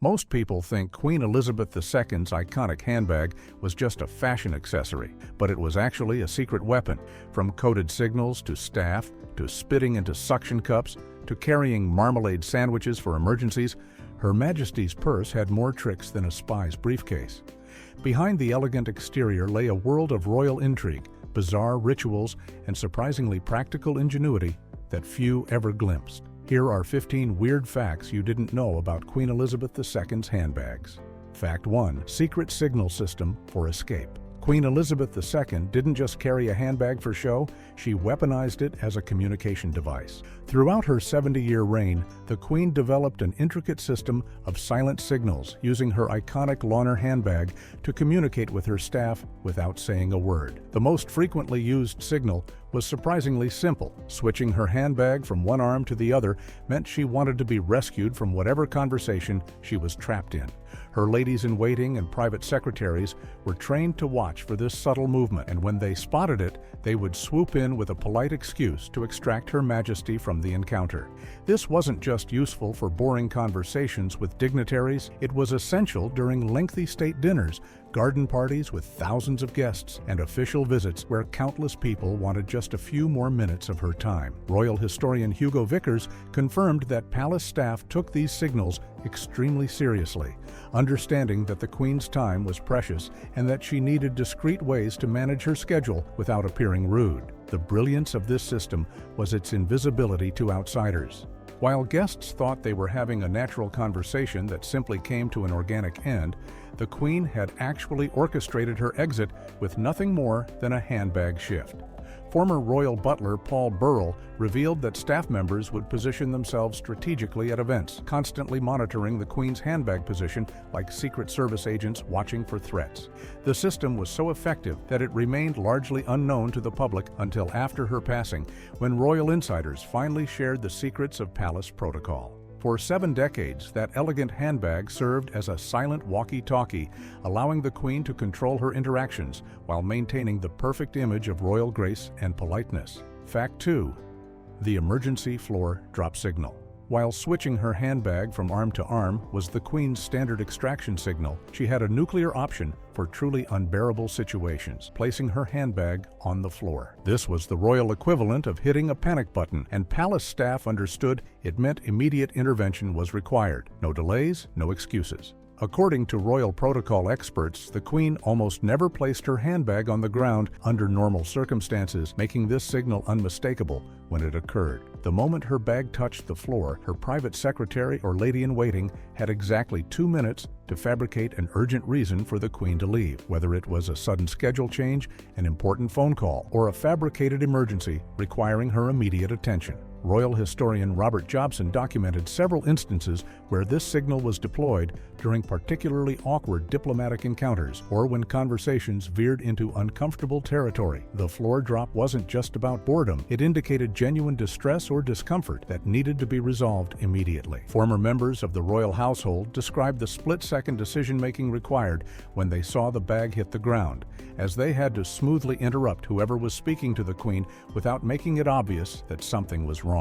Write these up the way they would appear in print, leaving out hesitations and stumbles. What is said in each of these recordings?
Most people think Queen Elizabeth II's iconic handbag was just a fashion accessory, but it was actually a secret weapon. From coded signals to staff, to spitting into suction cups, to carrying marmalade sandwiches for emergencies, Her Majesty's purse had more tricks than a spy's briefcase. Behind the elegant exterior lay a world of royal intrigue, bizarre rituals, and surprisingly practical ingenuity that few ever glimpsed. Here are 15 weird facts you didn't know about Queen Elizabeth II's handbags. Fact 1. Secret signal system for escape. Queen Elizabeth II didn't just carry a handbag for show, she weaponized it as a communication device. Throughout her 70-year reign, the Queen developed an intricate system of silent signals using her iconic Launer handbag to communicate with her staff without saying a word. The most frequently used signal was surprisingly simple. Switching her handbag from one arm to the other meant she wanted to be rescued from whatever conversation she was trapped in. Her ladies-in-waiting and private secretaries were trained to watch for this subtle movement, and when they spotted it, they would swoop in with a polite excuse to extract Her Majesty from the encounter. This wasn't just useful for boring conversations with dignitaries, it was essential during lengthy state dinners, garden parties with thousands of guests, and official visits where countless people wanted just a few more minutes of her time. Royal historian Hugo Vickers confirmed that palace staff took these signals extremely seriously, understanding that the Queen's time was precious and that she needed discreet ways to manage her schedule without appearing rude. The brilliance of this system was its invisibility to outsiders. While guests thought they were having a natural conversation that simply came to an organic end, the Queen had actually orchestrated her exit with nothing more than a handbag shift. Former royal butler Paul Burrell revealed that staff members would position themselves strategically at events, constantly monitoring the Queen's handbag position like Secret Service agents watching for threats. The system was so effective that it remained largely unknown to the public until after her passing, when royal insiders finally shared the secrets of palace protocol. For 7 decades, that elegant handbag served as a silent walkie-talkie, allowing the Queen to control her interactions while maintaining the perfect image of royal grace and politeness. Fact 2. The emergency floor drop signal. While switching her handbag from arm to arm was the Queen's standard extraction signal, she had a nuclear option for truly unbearable situations, placing her handbag on the floor. This was the royal equivalent of hitting a panic button, and palace staff understood it meant immediate intervention was required. No delays, no excuses. According to royal protocol experts, the Queen almost never placed her handbag on the ground under normal circumstances, making this signal unmistakable when it occurred. The moment her bag touched the floor, her private secretary or lady-in-waiting had exactly 2 minutes to fabricate an urgent reason for the Queen to leave, whether it was a sudden schedule change, an important phone call, or a fabricated emergency requiring her immediate attention. Royal historian Robert Jobson documented several instances where this signal was deployed during particularly awkward diplomatic encounters or when conversations veered into uncomfortable territory. The floor drop wasn't just about boredom, it indicated genuine distress or discomfort that needed to be resolved immediately. Former members of the royal household described the split-second decision-making required when they saw the bag hit the ground, as they had to smoothly interrupt whoever was speaking to the Queen without making it obvious that something was wrong.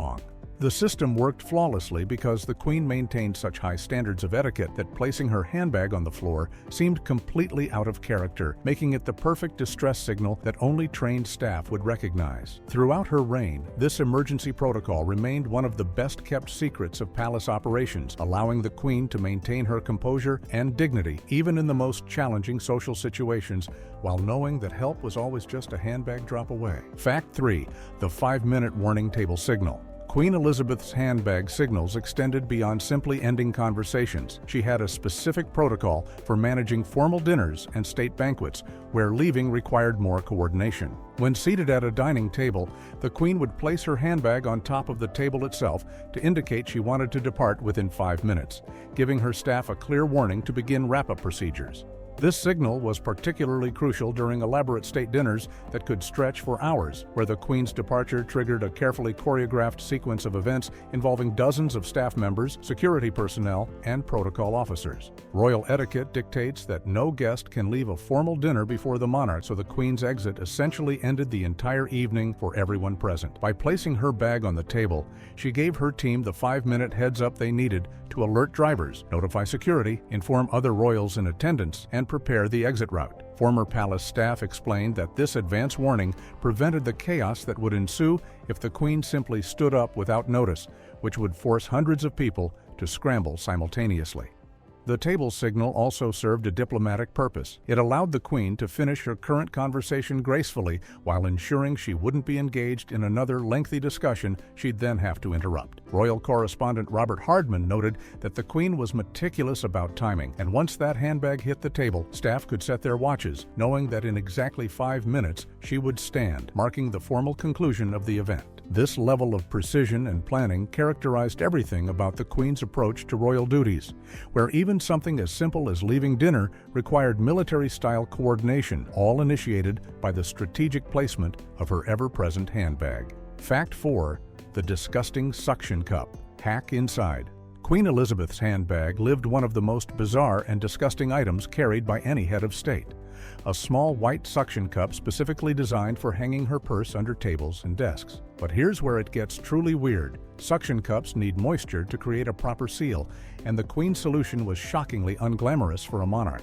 The system worked flawlessly because the Queen maintained such high standards of etiquette that placing her handbag on the floor seemed completely out of character, making it the perfect distress signal that only trained staff would recognize. Throughout her reign, this emergency protocol remained one of the best-kept secrets of palace operations, allowing the Queen to maintain her composure and dignity even in the most challenging social situations, while knowing that help was always just a handbag drop away. Fact 3. The 5-minute warning table signal. Queen Elizabeth's handbag signals extended beyond simply ending conversations. She had a specific protocol for managing formal dinners and state banquets, where leaving required more coordination. When seated at a dining table, the Queen would place her handbag on top of the table itself to indicate she wanted to depart within 5 minutes, giving her staff a clear warning to begin wrap-up procedures. This signal was particularly crucial during elaborate state dinners that could stretch for hours, where the Queen's departure triggered a carefully choreographed sequence of events involving dozens of staff members, security personnel, and protocol officers. Royal etiquette dictates that no guest can leave a formal dinner before the monarch, so the Queen's exit essentially ended the entire evening for everyone present. By placing her bag on the table, she gave her team the 5-minute heads-up they needed to alert drivers, notify security, inform other royals in attendance, and prepare the exit route. Former palace staff explained that this advance warning prevented the chaos that would ensue if the Queen simply stood up without notice, which would force hundreds of people to scramble simultaneously. The table signal also served a diplomatic purpose. It allowed the Queen to finish her current conversation gracefully while ensuring she wouldn't be engaged in another lengthy discussion she'd then have to interrupt. Royal correspondent Robert Hardman noted that the Queen was meticulous about timing, and once that handbag hit the table, staff could set their watches, knowing that in exactly 5 minutes she would stand, marking the formal conclusion of the event. This level of precision and planning characterized everything about the Queen's approach to royal duties, where even something as simple as leaving dinner required military-style coordination, all initiated by the strategic placement of her ever-present handbag. Fact 4. The disgusting suction cup. Hack inside. Queen Elizabeth's handbag lived one of the most bizarre and disgusting items carried by any head of state. A small white suction cup specifically designed for hanging her purse under tables and desks. But here's where it gets truly weird. Suction cups need moisture to create a proper seal, and the Queen's solution was shockingly unglamorous for a monarch.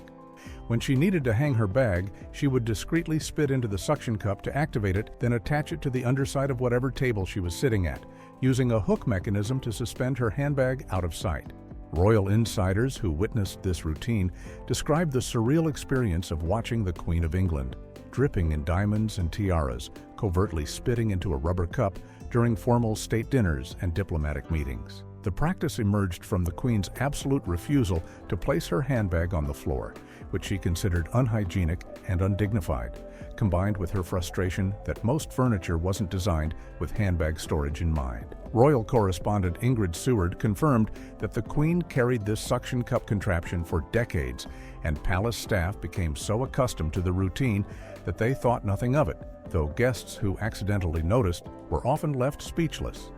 When she needed to hang her bag, she would discreetly spit into the suction cup to activate it, then attach it to the underside of whatever table she was sitting at, using a hook mechanism to suspend her handbag out of sight. Royal insiders who witnessed this routine described the surreal experience of watching the Queen of England, dripping in diamonds and tiaras, covertly spitting into a rubber cup during formal state dinners and diplomatic meetings. The practice emerged from the Queen's absolute refusal to place her handbag on the floor, which she considered unhygienic and undignified, combined with her frustration that most furniture wasn't designed with handbag storage in mind. Royal correspondent Ingrid Seward confirmed that the Queen carried this suction cup contraption for decades, and palace staff became so accustomed to the routine that they thought nothing of it, though guests who accidentally noticed were often left speechless.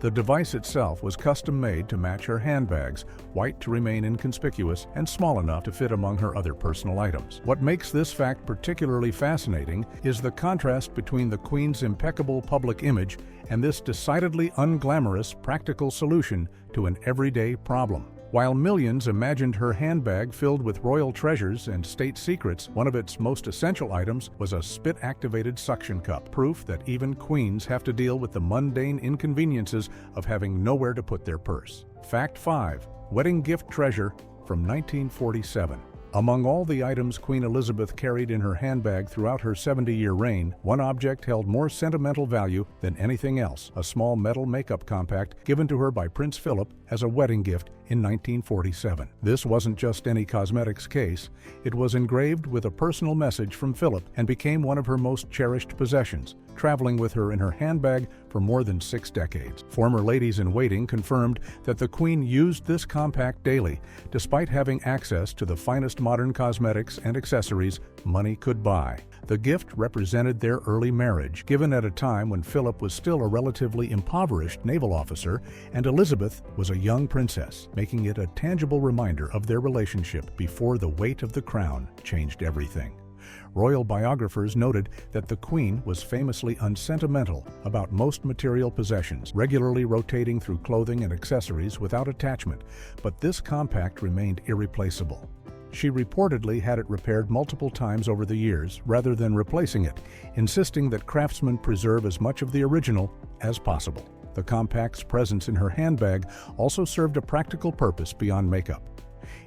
The device itself was custom-made to match her handbags, white to remain inconspicuous and small enough to fit among her other personal items. What makes this fact particularly fascinating is the contrast between the Queen's impeccable public image and this decidedly unglamorous practical solution to an everyday problem. While millions imagined her handbag filled with royal treasures and state secrets, one of its most essential items was a spit-activated suction cup, proof that even queens have to deal with the mundane inconveniences of having nowhere to put their purse. Fact 5. Wedding gift treasure from 1947. Among all the items Queen Elizabeth carried in her handbag throughout her 70-year reign, one object held more sentimental value than anything else: a small metal makeup compact given to her by Prince Philip as a wedding gift in 1947. This wasn't just any cosmetics case. It was engraved with a personal message from Philip and became one of her most cherished possessions, traveling with her in her handbag for more than 6 decades. Former ladies-in-waiting confirmed that the Queen used this compact daily, despite having access to the finest modern cosmetics and accessories money could buy. The gift represented their early marriage, given at a time when Philip was still a relatively impoverished naval officer and Elizabeth was a young princess, making it a tangible reminder of their relationship before the weight of the crown changed everything. Royal biographers noted that the Queen was famously unsentimental about most material possessions, regularly rotating through clothing and accessories without attachment, but this compact remained irreplaceable. She reportedly had it repaired multiple times over the years rather than replacing it, insisting that craftsmen preserve as much of the original as possible. The compact's presence in her handbag also served a practical purpose beyond makeup.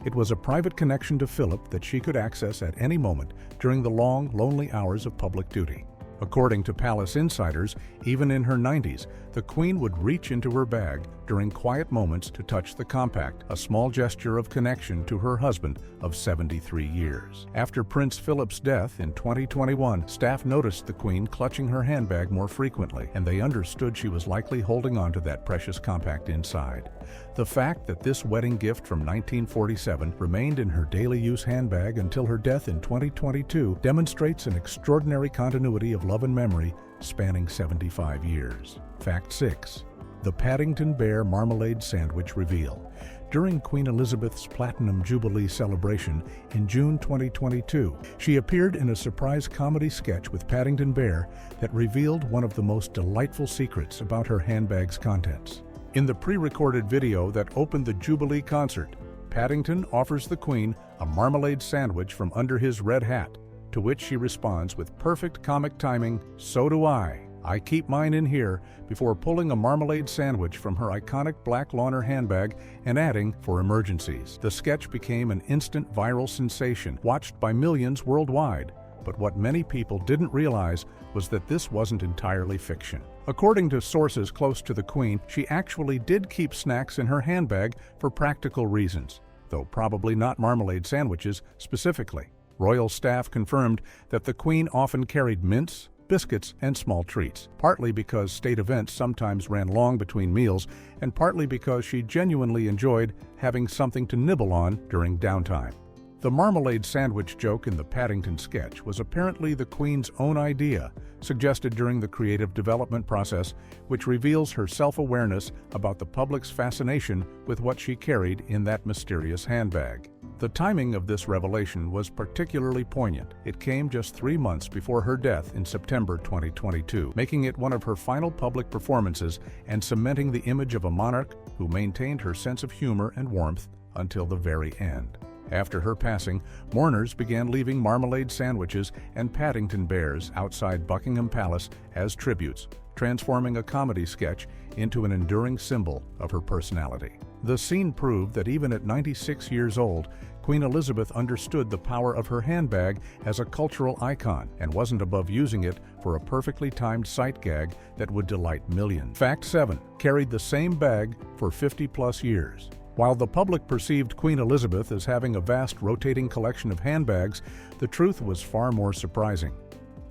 It was a private connection to Philip that she could access at any moment during the long, lonely hours of public duty. According to palace insiders, even in her 90s, the Queen would reach into her bag during quiet moments to touch the compact, a small gesture of connection to her husband of 73 years. After Prince Philip's death in 2021, staff noticed the Queen clutching her handbag more frequently, and they understood she was likely holding on to that precious compact inside. The fact that this wedding gift from 1947 remained in her daily use handbag until her death in 2022 demonstrates an extraordinary continuity of love and memory spanning 75 years. Fact 6. The Paddington Bear Marmalade Sandwich Reveal. During Queen Elizabeth's Platinum Jubilee celebration in June 2022, she appeared in a surprise comedy sketch with Paddington Bear that revealed one of the most delightful secrets about her handbag's contents. In the pre-recorded video that opened the Jubilee concert, Paddington offers the Queen a marmalade sandwich from under his red hat, to which she responds with perfect comic timing, "So do I keep mine in here," before pulling a marmalade sandwich from her iconic black Launer handbag and adding, "for emergencies." The sketch became an instant viral sensation, watched by millions worldwide. But what many people didn't realize was that this wasn't entirely fiction. According to sources close to the Queen, she actually did keep snacks in her handbag for practical reasons, though probably not marmalade sandwiches specifically. Royal staff confirmed that the Queen often carried mints, biscuits, and small treats, partly because state events sometimes ran long between meals, and partly because she genuinely enjoyed having something to nibble on during downtime. The marmalade sandwich joke in the Paddington sketch was apparently the Queen's own idea, suggested during the creative development process, which reveals her self-awareness about the public's fascination with what she carried in that mysterious handbag. The timing of this revelation was particularly poignant. It came just 3 months before her death in September 2022, making it one of her final public performances and cementing the image of a monarch who maintained her sense of humor and warmth until the very end. After her passing, mourners began leaving marmalade sandwiches and Paddington bears outside Buckingham Palace as tributes, transforming a comedy sketch into an enduring symbol of her personality. The scene proved that even at 96 years old, Queen Elizabeth understood the power of her handbag as a cultural icon and wasn't above using it for a perfectly timed sight gag that would delight millions. Fact 7. Carried the same bag for 50-plus years. While the public perceived Queen Elizabeth as having a vast rotating collection of handbags, the truth was far more surprising.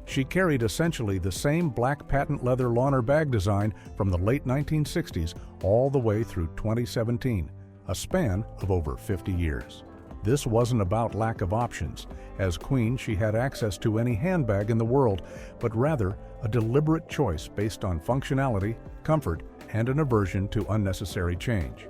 She carried essentially the same black patent leather Launer bag design from the late 1960s all the way through 2017, a span of over 50 years. This wasn't about lack of options. As Queen, she had access to any handbag in the world, but rather a deliberate choice based on functionality, comfort, and an aversion to unnecessary change.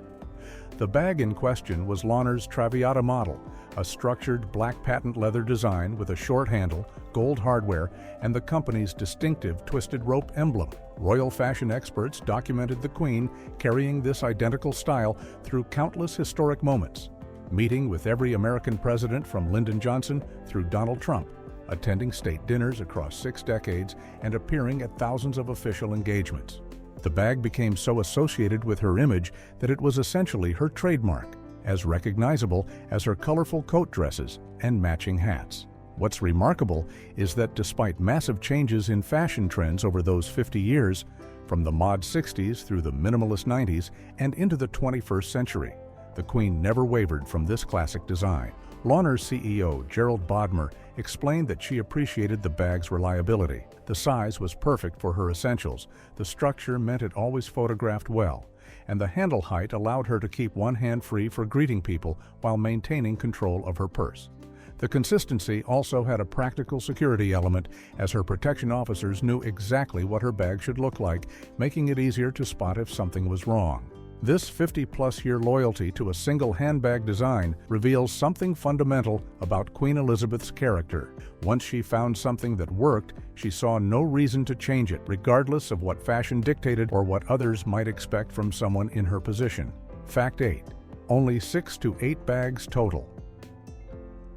The bag in question was Launer's Traviata model, a structured black patent leather design with a short handle, gold hardware, and the company's distinctive twisted rope emblem. Royal fashion experts documented the Queen carrying this identical style through countless historic moments, meeting with every American president from Lyndon Johnson through Donald Trump, attending state dinners across 6 decades, and appearing at thousands of official engagements. The bag became so associated with her image that it was essentially her trademark, as recognizable as her colorful coat dresses and matching hats. What's remarkable is that despite massive changes in fashion trends over those 50 years, from the mod 60s through the minimalist 90s and into the 21st century, the Queen never wavered from this classic design. Launer's CEO, Gerald Bodmer, explained that she appreciated the bag's reliability. The size was perfect for her essentials, the structure meant it always photographed well, and the handle height allowed her to keep one hand free for greeting people while maintaining control of her purse. The consistency also had a practical security element, as her protection officers knew exactly what her bag should look like, making it easier to spot if something was wrong. This 50-plus-year loyalty to a single handbag design reveals something fundamental about Queen Elizabeth's character. Once she found something that worked, she saw no reason to change it, regardless of what fashion dictated or what others might expect from someone in her position. Fact 8. Only 6 to 8 bags total.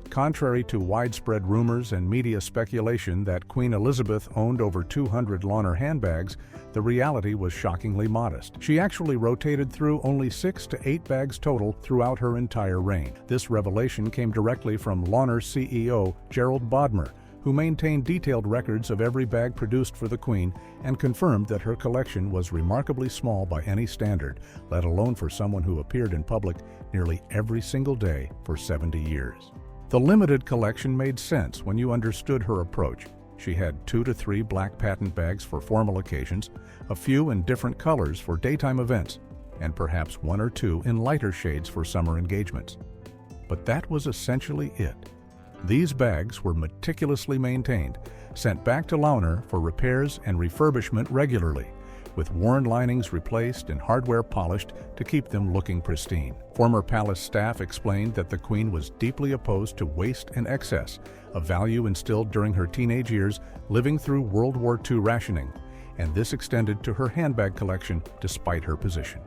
Contrary to widespread rumors and media speculation that Queen Elizabeth owned over 200 Launer handbags, the reality was shockingly modest. She actually rotated through only 6 to 8 bags total throughout her entire reign. This revelation came directly from Launer's CEO, Gerald Bodmer, who maintained detailed records of every bag produced for the Queen and confirmed that her collection was remarkably small by any standard, let alone for someone who appeared in public nearly every single day for 70 years. The limited collection made sense when you understood her approach. She had 2 to 3 black patent bags for formal occasions, a few in different colors for daytime events, and perhaps 1 or 2 in lighter shades for summer engagements. But that was essentially it. These bags were meticulously maintained, sent back to Launer for repairs and refurbishment regularly, with worn linings replaced and hardware polished to keep them looking pristine. Former palace staff explained that the Queen was deeply opposed to waste and excess, a value instilled during her teenage years living through World War II rationing, and this extended to her handbag collection despite her position.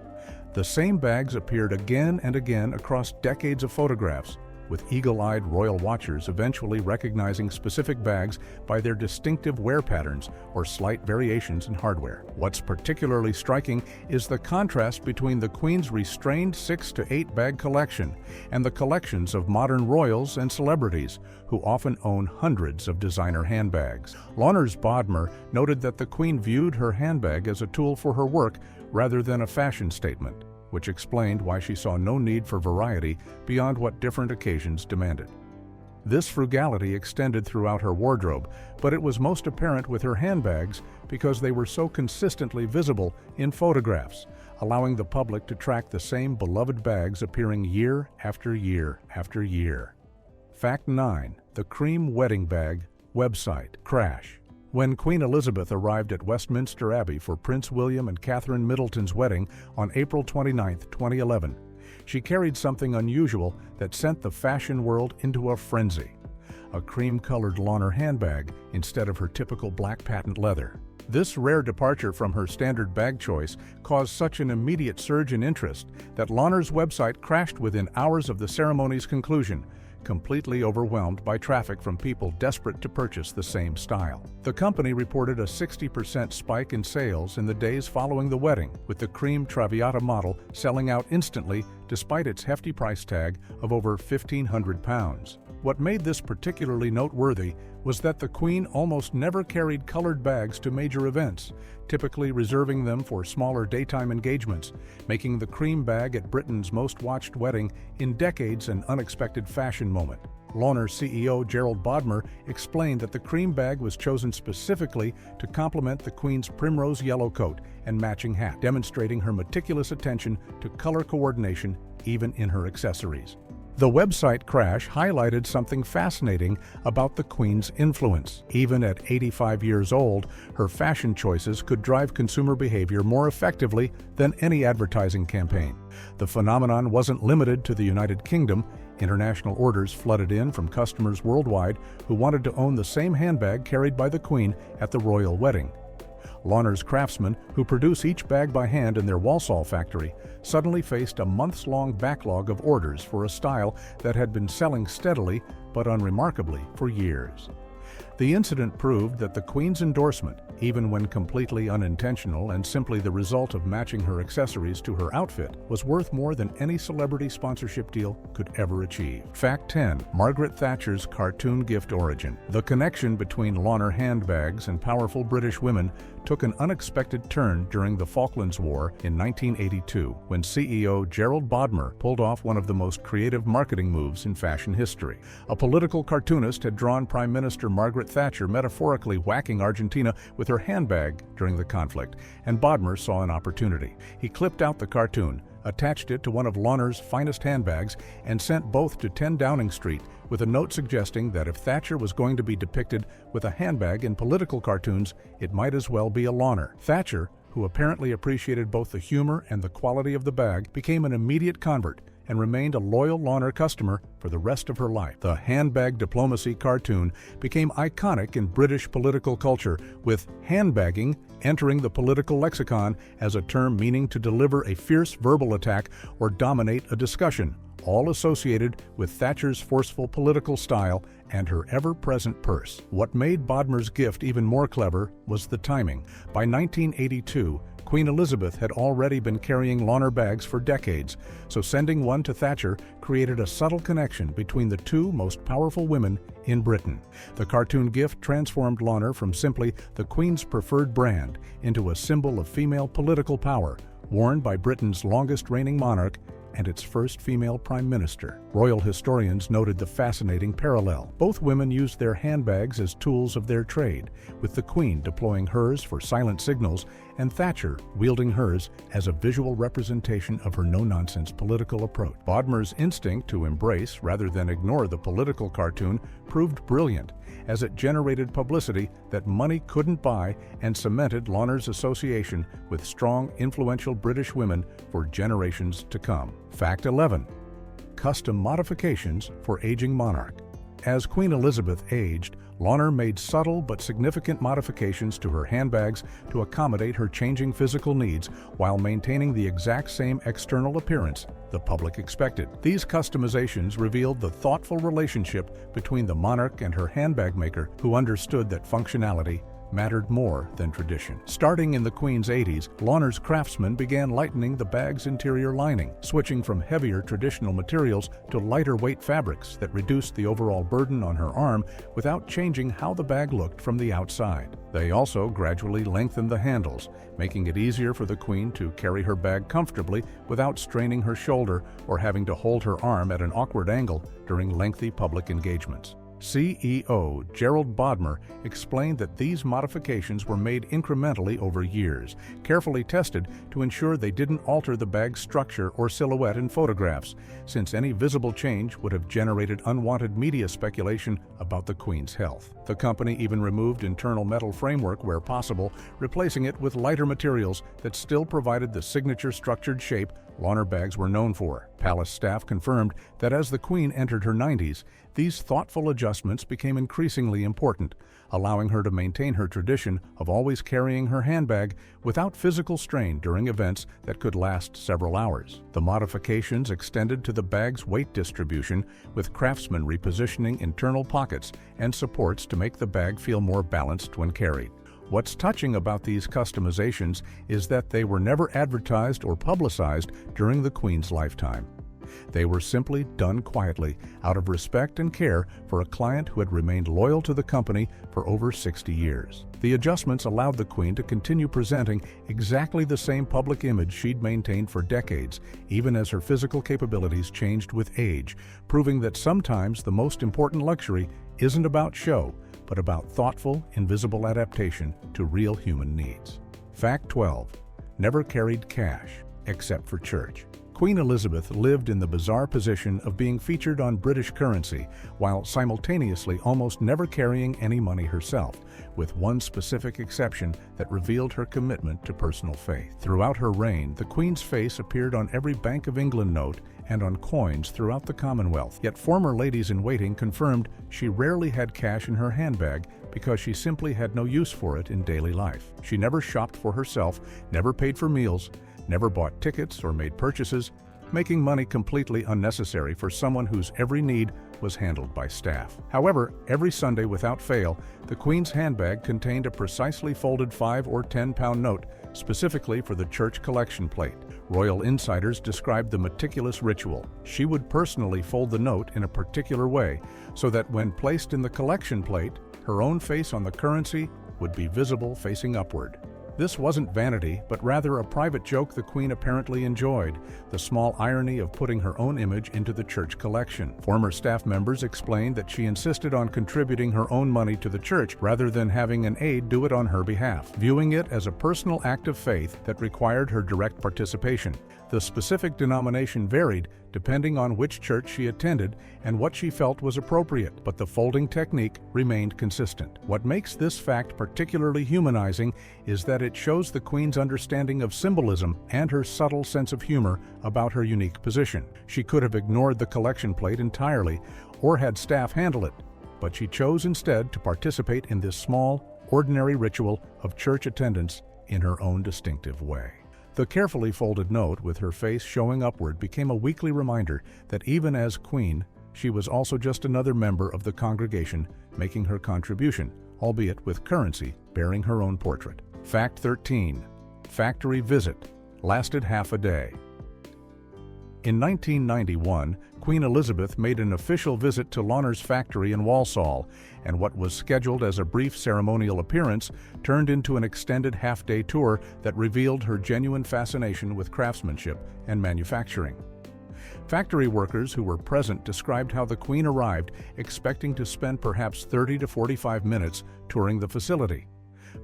The same bags appeared again and again across decades of photographs, with eagle-eyed royal watchers eventually recognizing specific bags by their distinctive wear patterns or slight variations in hardware. What's particularly striking is the contrast between the Queen's restrained 6 to 8 bag collection and the collections of modern royals and celebrities who often own hundreds of designer handbags. Launer's Bodmer noted that the Queen viewed her handbag as a tool for her work rather than a fashion statement, which explained why she saw no need for variety beyond what different occasions demanded. This frugality extended throughout her wardrobe, but it was most apparent with her handbags because they were so consistently visible in photographs, allowing the public to track the same beloved bags appearing year after year after year. Fact 9. The Cream Wedding Bag Website Crash. When Queen Elizabeth arrived at Westminster Abbey for Prince William and Catherine Middleton's wedding on April 29, 2011, she carried something unusual that sent the fashion world into a frenzy: a cream-colored Launer handbag instead of her typical black patent leather. This rare departure from her standard bag choice caused such an immediate surge in interest that Launer's website crashed within hours of the ceremony's conclusion, completely overwhelmed by traffic from people desperate to purchase the same style. The company reported a 60% spike in sales in the days following the wedding, with the cream Traviata model selling out instantly despite its hefty price tag of over £1,500. What made this particularly noteworthy was that the Queen almost never carried colored bags to major events, typically reserving them for smaller daytime engagements, making the cream bag at Britain's most watched wedding in decades an unexpected fashion moment. Launer CEO Gerald Bodmer explained that the cream bag was chosen specifically to complement the Queen's primrose yellow coat and matching hat, demonstrating her meticulous attention to color coordination even in her accessories. The website crash highlighted something fascinating about the Queen's influence. Even at 85 years old, her fashion choices could drive consumer behavior more effectively than any advertising campaign. The phenomenon wasn't limited to the United Kingdom. International orders flooded in from customers worldwide who wanted to own the same handbag carried by the Queen at the royal wedding. Launer's craftsmen, who produce each bag by hand in their Walsall factory, suddenly faced a months-long backlog of orders for a style that had been selling steadily but unremarkably for years. The incident proved that the Queen's endorsement, even when completely unintentional and simply the result of matching her accessories to her outfit, was worth more than any celebrity sponsorship deal could ever achieve. Fact 10. Margaret Thatcher's cartoon gift origin. The connection between Launer handbags and powerful British women took an unexpected turn during the Falklands War in 1982, when CEO Gerald Bodmer pulled off one of the most creative marketing moves in fashion history. A political cartoonist had drawn Prime Minister Margaret Thatcher metaphorically whacking Argentina with her handbag during the conflict, and Bodmer saw an opportunity. He clipped out the cartoon, attached it to one of Launer's finest handbags, and sent both to 10 Downing Street with a note suggesting that if Thatcher was going to be depicted with a handbag in political cartoons, it might as well be a Launer. Thatcher, who apparently appreciated both the humor and the quality of the bag, became an immediate convert and remained a loyal Launer customer for the rest of her life. The handbag diplomacy cartoon became iconic in British political culture, with handbagging entering the political lexicon as a term meaning to deliver a fierce verbal attack or dominate a discussion, all associated with Thatcher's forceful political style and her ever-present purse. What made Bodmer's gift even more clever was the timing. By 1982, Queen Elizabeth had already been carrying Launer bags for decades, so sending one to Thatcher created a subtle connection between the two most powerful women in Britain. The cartoon gift transformed Launer from simply the Queen's preferred brand into a symbol of female political power, worn by Britain's longest-reigning monarch and its first female prime minister. Royal historians noted the fascinating parallel. Both women used their handbags as tools of their trade, with the Queen deploying hers for silent signals and Thatcher wielding hers as a visual representation of her no-nonsense political approach. Bodmer's instinct to embrace rather than ignore the political cartoon proved brilliant, as it generated publicity that money couldn't buy and cemented Launer's association with strong, influential British women for generations to come. Fact 11. Custom modifications for aging monarch. As Queen Elizabeth aged, Launer made subtle but significant modifications to her handbags to accommodate her changing physical needs while maintaining the exact same external appearance the public expected. These customizations revealed the thoughtful relationship between the monarch and her handbag maker, who understood that functionality mattered more than tradition. Starting in the Queen's 80s, Launer's craftsmen began lightening the bag's interior lining, switching from heavier traditional materials to lighter weight fabrics that reduced the overall burden on her arm without changing how the bag looked from the outside. They also gradually lengthened the handles, making it easier for the Queen to carry her bag comfortably without straining her shoulder or having to hold her arm at an awkward angle during lengthy public engagements. CEO Gerald Bodmer explained that these modifications were made incrementally over years, carefully tested to ensure they didn't alter the bag's structure or silhouette in photographs, since any visible change would have generated unwanted media speculation about the Queen's health. The company even removed internal metal framework where possible, replacing it with lighter materials that still provided the signature structured shape Launer bags were known for. Palace staff confirmed that as the Queen entered her 90s, these thoughtful adjustments became increasingly important, allowing her to maintain her tradition of always carrying her handbag without physical strain during events that could last several hours. The modifications extended to the bag's weight distribution, with craftsmen repositioning internal pockets and supports to make the bag feel more balanced when carried. What's touching about these customizations is that they were never advertised or publicized during the Queen's lifetime. They were simply done quietly, out of respect and care for a client who had remained loyal to the company for over 60 years. The adjustments allowed the Queen to continue presenting exactly the same public image she'd maintained for decades, even as her physical capabilities changed with age, proving that sometimes the most important luxury isn't about show, but about thoughtful, invisible adaptation to real human needs. Fact 12. Never carried cash, except for church. Queen Elizabeth lived in the bizarre position of being featured on British currency, while simultaneously almost never carrying any money herself, with one specific exception that revealed her commitment to personal faith. Throughout her reign, the Queen's face appeared on every Bank of England note and on coins throughout the Commonwealth, yet former ladies-in-waiting confirmed she rarely had cash in her handbag because she simply had no use for it in daily life. She never shopped for herself, never paid for meals, never bought tickets or made purchases, making money completely unnecessary for someone whose every need was handled by staff. However, every Sunday without fail, the Queen's handbag contained a precisely folded 5 or 10-pound note specifically for the church collection plate. Royal insiders described the meticulous ritual. She would personally fold the note in a particular way so that when placed in the collection plate, her own face on the currency would be visible facing upward. This wasn't vanity, but rather a private joke the Queen apparently enjoyed, the small irony of putting her own image into the church collection. Former staff members explained that she insisted on contributing her own money to the church rather than having an aide do it on her behalf, viewing it as a personal act of faith that required her direct participation. The specific denomination varied depending on which church she attended and what she felt was appropriate, but the folding technique remained consistent. What makes this fact particularly humanizing is that it shows the Queen's understanding of symbolism and her subtle sense of humor about her unique position. She could have ignored the collection plate entirely or had staff handle it, but she chose instead to participate in this small, ordinary ritual of church attendance in her own distinctive way. The carefully folded note with her face showing upward became a weekly reminder that even as Queen, she was also just another member of the congregation making her contribution, albeit with currency bearing her own portrait. Fact 13. factory visit lasted half a day. In 1991, Queen Elizabeth made an official visit to Launer's factory in Walsall, and what was scheduled as a brief ceremonial appearance turned into an extended half-day tour that revealed her genuine fascination with craftsmanship and manufacturing. Factory workers who were present described how the Queen arrived expecting to spend perhaps 30 to 45 minutes touring the facility.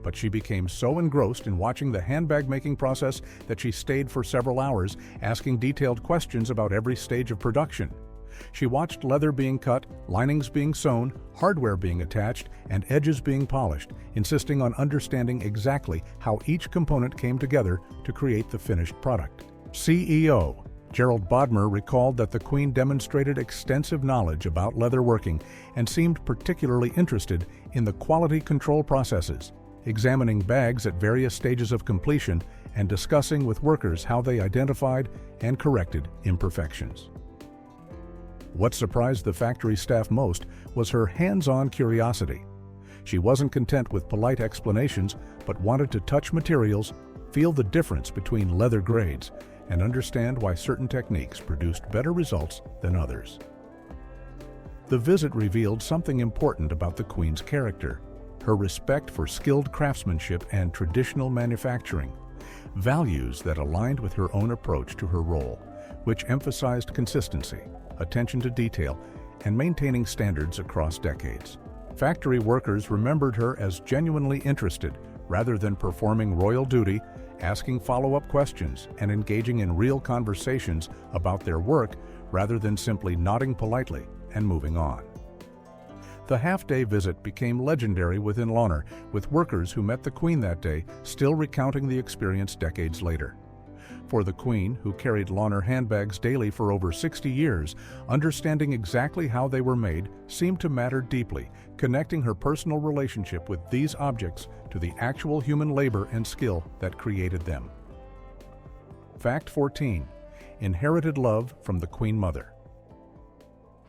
But she became so engrossed in watching the handbag-making process that she stayed for several hours, asking detailed questions about every stage of production. She watched leather being cut, linings being sewn, hardware being attached, and edges being polished, insisting on understanding exactly how each component came together to create the finished product. CEO Gerald Bodmer recalled that the Queen demonstrated extensive knowledge about leather working and seemed particularly interested in the quality control processes, examining bags at various stages of completion and discussing with workers how they identified and corrected imperfections. What surprised the factory staff most was her hands-on curiosity. She wasn't content with polite explanations, but wanted to touch materials, feel the difference between leather grades, and understand why certain techniques produced better results than others. The visit revealed something important about the Queen's character: her respect for skilled craftsmanship and traditional manufacturing, values that aligned with her own approach to her role, which emphasized consistency, attention to detail, and maintaining standards across decades. Factory workers remembered her as genuinely interested, rather than performing royal duty, asking follow-up questions and engaging in real conversations about their work rather than simply nodding politely and moving on. The half-day visit became legendary within Launer, with workers who met the Queen that day still recounting the experience decades later. For the Queen, who carried Launer handbags daily for over 60 years, understanding exactly how they were made seemed to matter deeply, connecting her personal relationship with these objects to the actual human labor and skill that created them. Fact 14. Inherited love from the Queen Mother.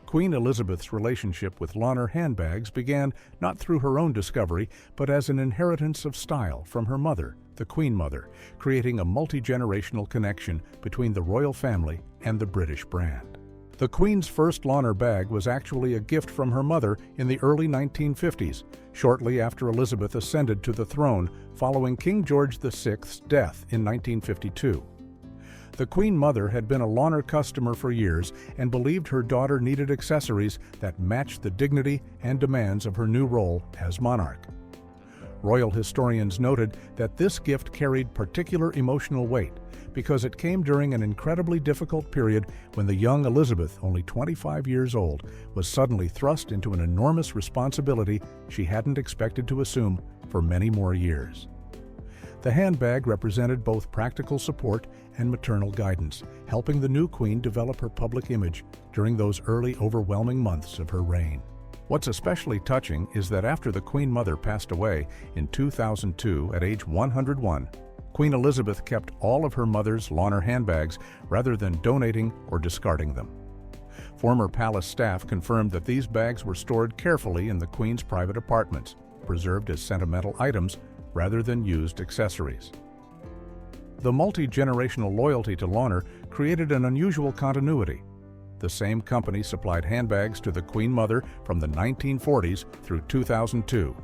Queen Elizabeth's relationship with Launer handbags began not through her own discovery, but as an inheritance of style from her mother, the Queen Mother, creating a multi-generational connection between the royal family and the British brand. The Queen's first Launer bag was actually a gift from her mother in the early 1950s, shortly after Elizabeth ascended to the throne following King George VI's death in 1952. The Queen Mother had been a Launer customer for years and believed her daughter needed accessories that matched the dignity and demands of her new role as monarch. Royal historians noted that this gift carried particular emotional weight because it came during an incredibly difficult period when the young Elizabeth, only 25 years old, was suddenly thrust into an enormous responsibility she hadn't expected to assume for many more years. The handbag represented both practical support and maternal guidance, helping the new Queen develop her public image during those early, overwhelming months of her reign. What's especially touching is that after the Queen Mother passed away in 2002 at age 101, Queen Elizabeth kept all of her mother's Launer handbags rather than donating or discarding them. Former palace staff confirmed that these bags were stored carefully in the Queen's private apartments, preserved as sentimental items rather than used accessories. The multi-generational loyalty to Launer created an unusual continuity. The same company supplied handbags to the Queen Mother from the 1940s through 2002,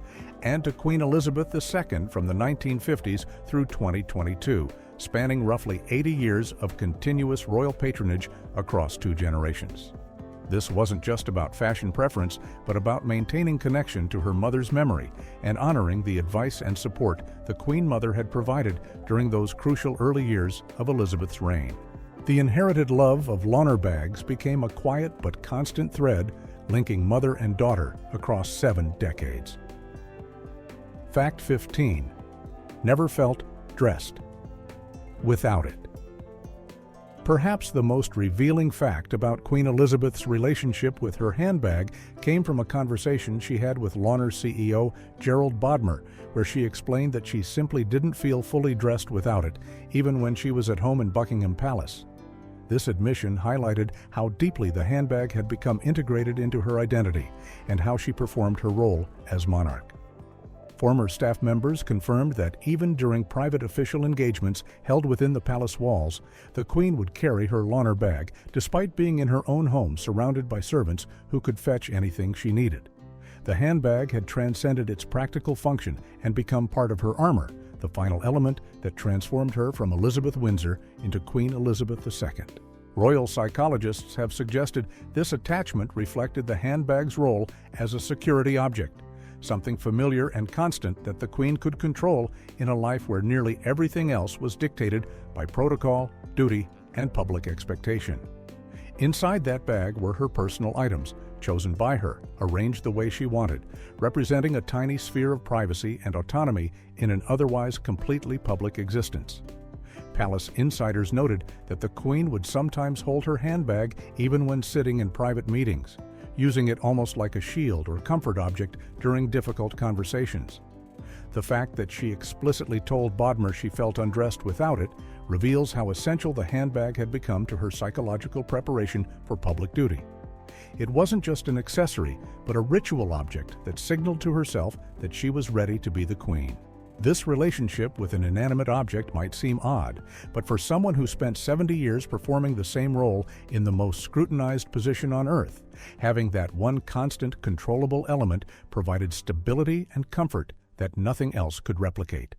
and to Queen Elizabeth II from the 1950s through 2022, spanning roughly 80 years of continuous royal patronage across two generations. This wasn't just about fashion preference, but about maintaining connection to her mother's memory and honoring the advice and support the Queen Mother had provided during those crucial early years of Elizabeth's reign. The inherited love of Launer bags became a quiet but constant thread linking mother and daughter across 7 decades. Fact 15. Never felt dressed without it. Perhaps the most revealing fact about Queen Elizabeth's relationship with her handbag came from a conversation she had with Launer CEO Gerald Bodmer, where she explained that she simply didn't feel fully dressed without it, even when she was at home in Buckingham Palace. This admission highlighted how deeply the handbag had become integrated into her identity and how she performed her role as monarch. Former staff members confirmed that even during private official engagements held within the palace walls, the Queen would carry her Launer bag, despite being in her own home surrounded by servants who could fetch anything she needed. The handbag had transcended its practical function and become part of her armor, the final element that transformed her from Elizabeth Windsor into Queen Elizabeth II. Royal psychologists have suggested this attachment reflected the handbag's role as a security object, something familiar and constant that the Queen could control in a life where nearly everything else was dictated by protocol, duty, and public expectation. Inside that bag were her personal items, chosen by her, arranged the way she wanted, representing a tiny sphere of privacy and autonomy in an otherwise completely public existence. Palace insiders noted that the Queen would sometimes hold her handbag even when sitting in private meetings, using it almost like a shield or comfort object during difficult conversations. The fact that she explicitly told Bodmer she felt undressed without it reveals how essential the handbag had become to her psychological preparation for public duty. It wasn't just an accessory, but a ritual object that signaled to herself that she was ready to be the Queen. This relationship with an inanimate object might seem odd, but for someone who spent 70 years performing the same role in the most scrutinized position on Earth, having that one constant, controllable element provided stability and comfort that nothing else could replicate.